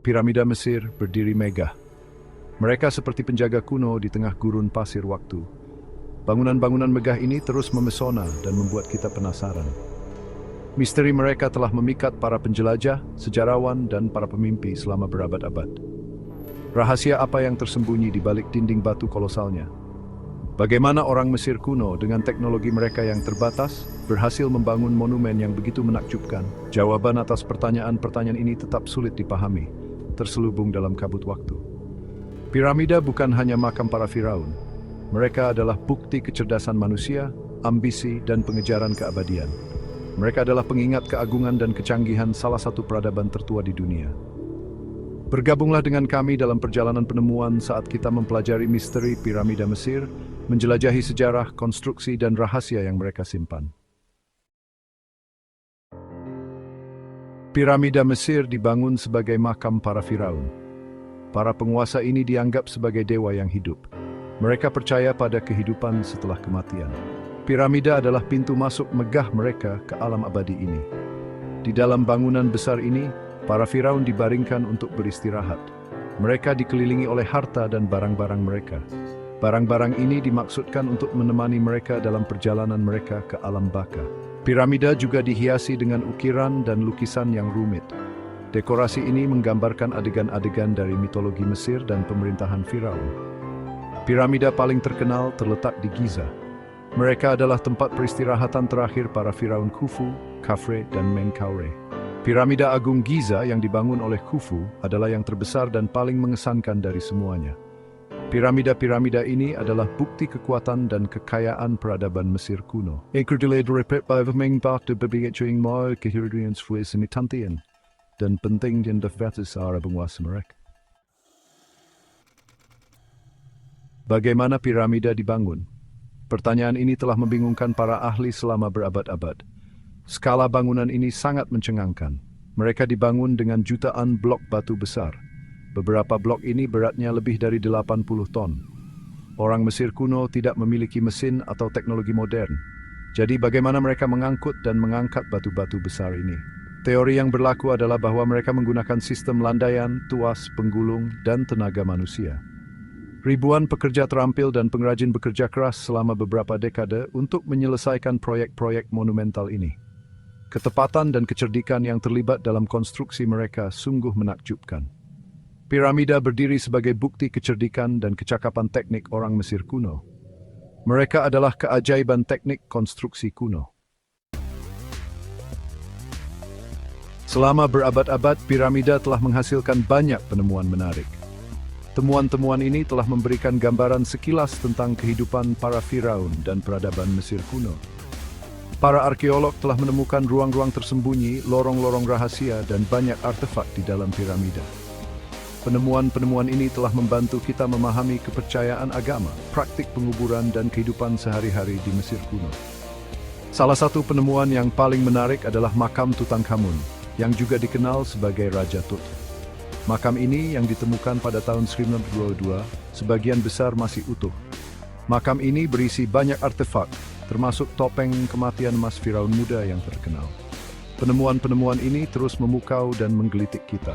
Piramida Mesir berdiri megah. Mereka seperti penjaga kuno di tengah gurun pasir waktu. Bangunan-bangunan megah ini terus memesona dan membuat kita penasaran. Misteri mereka telah memikat para penjelajah, sejarawan, dan para pemimpi selama berabad-abad. Rahasia apa yang tersembunyi di balik dinding batu kolosalnya? Bagaimana orang Mesir kuno dengan teknologi mereka yang terbatas berhasil membangun monumen yang begitu menakjubkan? Jawaban atas pertanyaan-pertanyaan ini tetap sulit dipahami, terselubung dalam kabut waktu. Piramida bukan hanya makam para Firaun. Mereka adalah bukti kecerdasan manusia, ambisi, dan pengejaran keabadian. Mereka adalah pengingat keagungan dan kecanggihan salah satu peradaban tertua di dunia. Bergabunglah dengan kami dalam perjalanan penemuan saat kita mempelajari misteri piramida Mesir, menjelajahi sejarah, konstruksi, dan rahasia yang mereka simpan. Piramida Mesir dibangun sebagai makam para Firaun. Para penguasa ini dianggap sebagai dewa yang hidup. Mereka percaya pada kehidupan setelah kematian. Piramida adalah pintu masuk megah mereka ke alam abadi ini. Di dalam bangunan besar ini, para Firaun dibaringkan untuk beristirahat. Mereka dikelilingi oleh harta dan barang-barang mereka. Barang-barang ini dimaksudkan untuk menemani mereka dalam perjalanan mereka ke alam baka. Piramida juga dihiasi dengan ukiran dan lukisan yang rumit. Dekorasi ini menggambarkan adegan-adegan dari mitologi Mesir dan pemerintahan Firaun. Piramida paling terkenal terletak di Giza. Mereka adalah tempat peristirahatan terakhir para Firaun Khufu, Khafre, dan Menkaure. Piramida Agung Giza yang dibangun oleh Khufu adalah yang terbesar dan paling mengesankan dari semuanya. Piramida-piramida ini adalah bukti kekuatan dan kekayaan peradaban Mesir kuno. Dan penting di para penguasa mereka. Bagaimana piramida dibangun? Pertanyaan ini telah membingungkan para ahli selama berabad-abad. Skala bangunan ini sangat mencengangkan. Mereka dibangun dengan jutaan blok batu besar. Beberapa blok ini beratnya lebih dari 80 ton. Orang Mesir kuno tidak memiliki mesin atau teknologi modern. Jadi bagaimana mereka mengangkut dan mengangkat batu-batu besar ini? Teori yang berlaku adalah bahwa mereka menggunakan sistem landaian, tuas, penggulung, dan tenaga manusia. Ribuan pekerja terampil dan pengrajin bekerja keras selama beberapa dekade untuk menyelesaikan proyek-proyek monumental ini. Ketepatan dan kecerdikan yang terlibat dalam konstruksi mereka sungguh menakjubkan. Piramida berdiri sebagai bukti kecerdikan dan kecakapan teknik orang Mesir kuno. Mereka adalah keajaiban teknik konstruksi kuno. Selama berabad-abad, piramida telah menghasilkan banyak penemuan menarik. Temuan-temuan ini telah memberikan gambaran sekilas tentang kehidupan para Firaun dan peradaban Mesir kuno. Para arkeolog telah menemukan ruang-ruang tersembunyi, lorong-lorong rahasia, dan banyak artefak di dalam piramida. Penemuan-penemuan ini telah membantu kita memahami kepercayaan agama, praktik penguburan, dan kehidupan sehari-hari di Mesir kuno. Salah satu penemuan yang paling menarik adalah makam Tutankhamun, yang juga dikenal sebagai Raja Tut. Makam ini yang ditemukan pada tahun 1922, sebagian besar masih utuh. Makam ini berisi banyak artefak, termasuk topeng kematian emas Firaun muda yang terkenal. Penemuan-penemuan ini terus memukau dan menggelitik kita.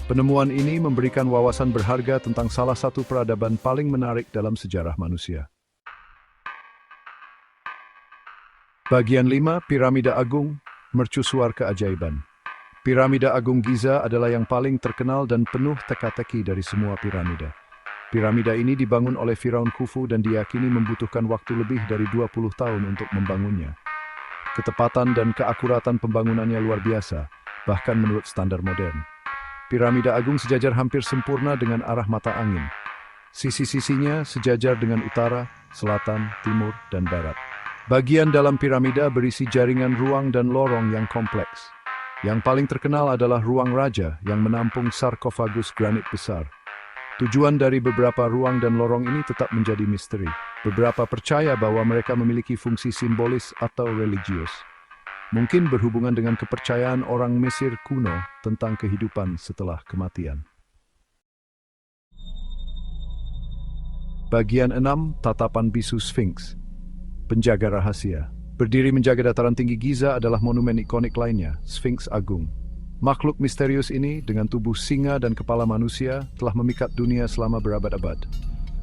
Penemuan ini memberikan wawasan berharga tentang salah satu peradaban paling menarik dalam sejarah manusia. Bagian 5, Piramida Agung, Mercusuar Keajaiban. Piramida Agung Giza adalah yang paling terkenal dan penuh teka-teki dari semua piramida. Piramida ini dibangun oleh Firaun Khufu dan diyakini membutuhkan waktu lebih dari 20 tahun untuk membangunnya. Ketepatan dan keakuratan pembangunannya luar biasa, bahkan menurut standar modern. Piramida Agung sejajar hampir sempurna dengan arah mata angin. Sisi-sisinya sejajar dengan utara, selatan, timur, dan barat. Bagian dalam piramida berisi jaringan ruang dan lorong yang kompleks. Yang paling terkenal adalah ruang raja yang menampung sarkofagus granit besar. Tujuan dari beberapa ruang dan lorong ini tetap menjadi misteri. Beberapa percaya bahwa mereka memiliki fungsi simbolis atau religius. Mungkin berhubungan dengan kepercayaan orang Mesir kuno tentang kehidupan setelah kematian. Bagian 6, Tatapan Bisu Sphinx. Penjaga rahasia. Berdiri menjaga dataran tinggi Giza adalah monumen ikonik lainnya, Sphinx Agung. Makhluk misterius ini dengan tubuh singa dan kepala manusia telah memikat dunia selama berabad-abad.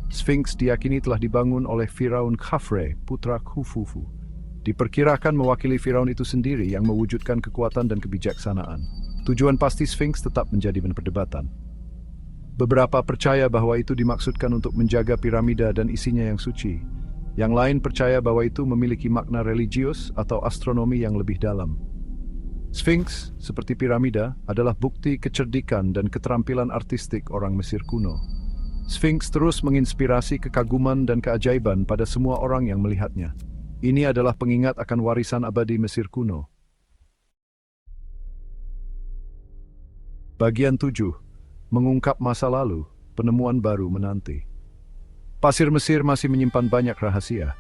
Sphinx diyakini telah dibangun oleh Firaun Khafre, putra Khufufu. Diperkirakan mewakili Firaun itu sendiri yang mewujudkan kekuatan dan kebijaksanaan. Tujuan pasti Sphinx tetap menjadi perdebatan. Beberapa percaya bahwa itu dimaksudkan untuk menjaga piramida dan isinya yang suci. Yang lain percaya bahwa itu memiliki makna religius atau astronomi yang lebih dalam. Sphinx, seperti piramida, adalah bukti kecerdikan dan keterampilan artistik orang Mesir kuno. Sphinx terus menginspirasi kekaguman dan keajaiban pada semua orang yang melihatnya. Ini adalah pengingat akan warisan abadi Mesir kuno. Bagian 7. Mengungkap masa lalu, penemuan baru menanti. Pasir Mesir masih menyimpan banyak rahasia.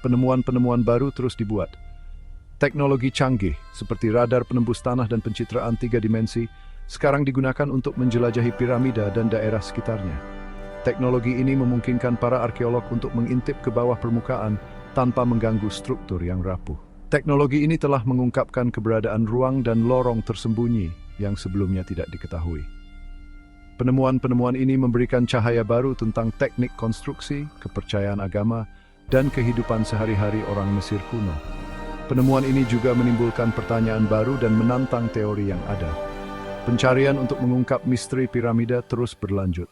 Penemuan-penemuan baru terus dibuat. Teknologi canggih, seperti radar penembus tanah dan pencitraan 3 dimensi, sekarang digunakan untuk menjelajahi piramida dan daerah sekitarnya. Teknologi ini memungkinkan para arkeolog untuk mengintip ke bawah permukaan tanpa mengganggu struktur yang rapuh. Teknologi ini telah mengungkapkan keberadaan ruang dan lorong tersembunyi yang sebelumnya tidak diketahui. Penemuan-penemuan ini memberikan cahaya baru tentang teknik konstruksi, kepercayaan agama, dan kehidupan sehari-hari orang Mesir kuno. Penemuan ini juga menimbulkan pertanyaan baru dan menantang teori yang ada. Pencarian untuk mengungkap misteri piramida terus berlanjut.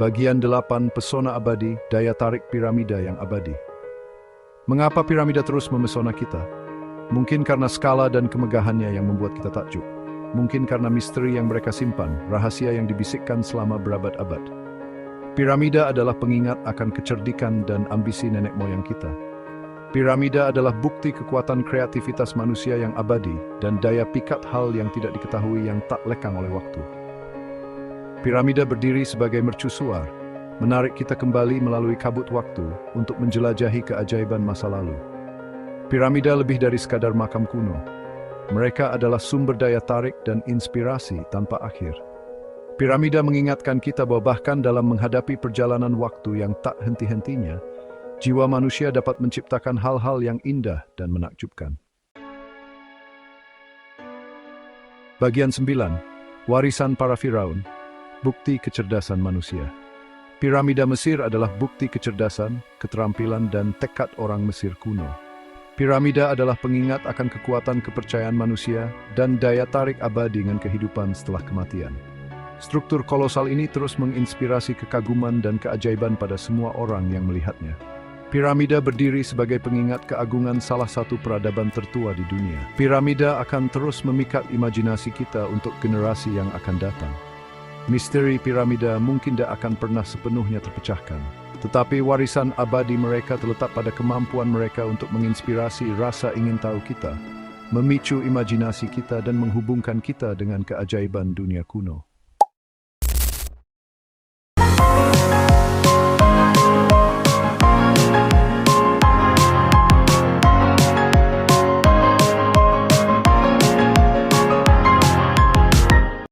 Bagian 8. Pesona abadi, daya tarik piramida yang abadi. Mengapa piramida terus memesona kita? Mungkin karena skala dan kemegahannya yang membuat kita takjub. Mungkin karena misteri yang mereka simpan, rahasia yang dibisikkan selama berabad-abad. Piramida adalah pengingat akan kecerdikan dan ambisi nenek moyang kita. Piramida adalah bukti kekuatan kreativitas manusia yang abadi dan daya pikat hal yang tidak diketahui yang tak lekang oleh waktu. Piramida berdiri sebagai mercusuar, menarik kita kembali melalui kabut waktu untuk menjelajahi keajaiban masa lalu. Piramida lebih dari sekadar makam kuno. Mereka adalah sumber daya tarik dan inspirasi tanpa akhir. Piramida mengingatkan kita bahwa bahkan dalam menghadapi perjalanan waktu yang tak henti-hentinya, jiwa manusia dapat menciptakan hal-hal yang indah dan menakjubkan. Bagian 9. Warisan para Firaun, bukti kecerdasan manusia. Piramida Mesir adalah bukti kecerdasan, keterampilan, dan tekad orang Mesir kuno. Piramida adalah pengingat akan kekuatan kepercayaan manusia dan daya tarik abadi dengan kehidupan setelah kematian. Struktur kolosal ini terus menginspirasi kekaguman dan keajaiban pada semua orang yang melihatnya. Piramida berdiri sebagai pengingat keagungan salah satu peradaban tertua di dunia. Piramida akan terus memikat imajinasi kita untuk generasi yang akan datang. Misteri piramida mungkin tidak akan pernah sepenuhnya terpecahkan, tetapi warisan abadi mereka terletak pada kemampuan mereka untuk menginspirasi rasa ingin tahu kita, memicu imajinasi kita dan menghubungkan kita dengan keajaiban dunia kuno.